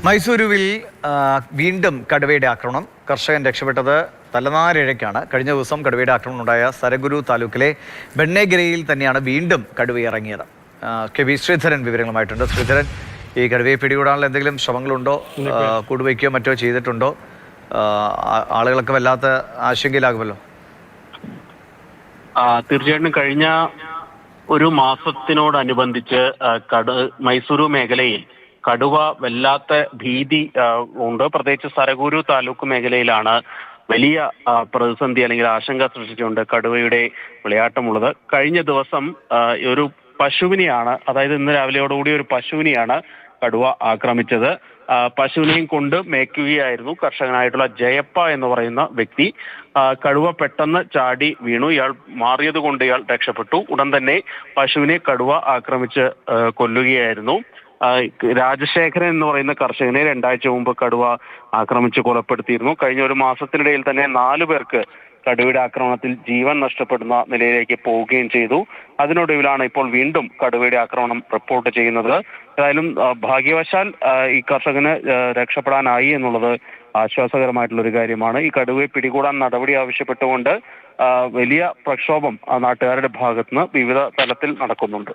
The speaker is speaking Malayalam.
മൈസൂരുവിൽ വീണ്ടും കടുവയുടെ ആക്രമണം. കർഷകൻ രക്ഷപ്പെട്ടത് തലനാരിഴയ്ക്കാണ്. കഴിഞ്ഞ ദിവസം കടുവയുടെ ആക്രമണം ഉണ്ടായ സരഗുരു താലൂക്കിലെ ബെണ്ണേഗിരയിൽ തന്നെയാണ് വീണ്ടും കടുവ ഇറങ്ങിയത്. കെ വി ശ്രീധരൻ വിവരങ്ങളുമായിട്ടുണ്ട്. ശ്രീധരൻ, ഈ കടുവയെ പിടികൂടാനുള്ള എന്തെങ്കിലും ശ്രമങ്ങളുണ്ടോ? കൂടുവയ്ക്കുകയോ മറ്റോ ചെയ്തിട്ടുണ്ടോ? ആളുകളൊക്കെ വല്ലാത്ത ആശങ്കയിലാകുമല്ലോ. തീർച്ചയായിട്ടും കഴിഞ്ഞ ഒരു മാസത്തിനോടനുബന്ധിച്ച് മൈസൂരു മേഖലയിൽ കടുവ വല്ലാത്ത ഭീതി ഉണ്ട്. പ്രത്യേകിച്ച് സരഗൂരു താലൂക്ക് മേഖലയിലാണ് വലിയ പ്രതിസന്ധി അല്ലെങ്കിൽ ആശങ്ക സൃഷ്ടിച്ചുകൊണ്ട് കടുവയുടെ വിളയാട്ടമുള്ളത്. കഴിഞ്ഞ ദിവസം ഒരു പശുവിനെയാണ്, അതായത് ഇന്ന് രാവിലെയോടുകൂടി ഒരു പശുവിനെയാണ് കടുവ ആക്രമിച്ചത്. പശുവിനെയും കൊണ്ട് മേയ്ക്കുകയായിരുന്നു കർഷകനായിട്ടുള്ള ജയപ്പ എന്ന് പറയുന്ന വ്യക്തി. കടുവ പെട്ടെന്ന് ചാടി വീണു. ഇയാൾ മാറിയത് കൊണ്ട് ഇയാൾ രക്ഷപ്പെട്ടു. ഉടൻ തന്നെ പശുവിനെ കടുവ ആക്രമിച്ച് കൊല്ലുകയായിരുന്നു. രാജശേഖരൻ എന്ന് പറയുന്ന കർഷകനെ 2 ആഴ്ച മുമ്പ് കടുവ ആക്രമിച്ച് കൊലപ്പെടുത്തിയിരുന്നു. കഴിഞ്ഞ ഒരു മാസത്തിനിടയിൽ തന്നെ 4 പേർക്ക് കടുവയുടെ ആക്രമണത്തിൽ ജീവൻ നഷ്ടപ്പെടുന്ന നിലയിലേക്ക് പോവുകയും ചെയ്തു. അതിനൊടുവിലാണ് ഇപ്പോൾ വീണ്ടും കടുവയുടെ ആക്രമണം റിപ്പോർട്ട് ചെയ്യുന്നത്. ഏതായാലും ഭാഗ്യവശാൽ ഈ കർഷകന് രക്ഷപ്പെടാനായി എന്നുള്ളത് ആശ്വാസകരമായിട്ടുള്ള ഒരു കാര്യമാണ്. ഈ കടുവയെ പിടികൂടാൻ നടപടി ആവശ്യപ്പെട്ടുകൊണ്ട് വലിയ പ്രക്ഷോഭം നാട്ടുകാരുടെ ഭാഗത്തുനിന്ന് വിവിധ തലത്തിൽ നടക്കുന്നുണ്ട്.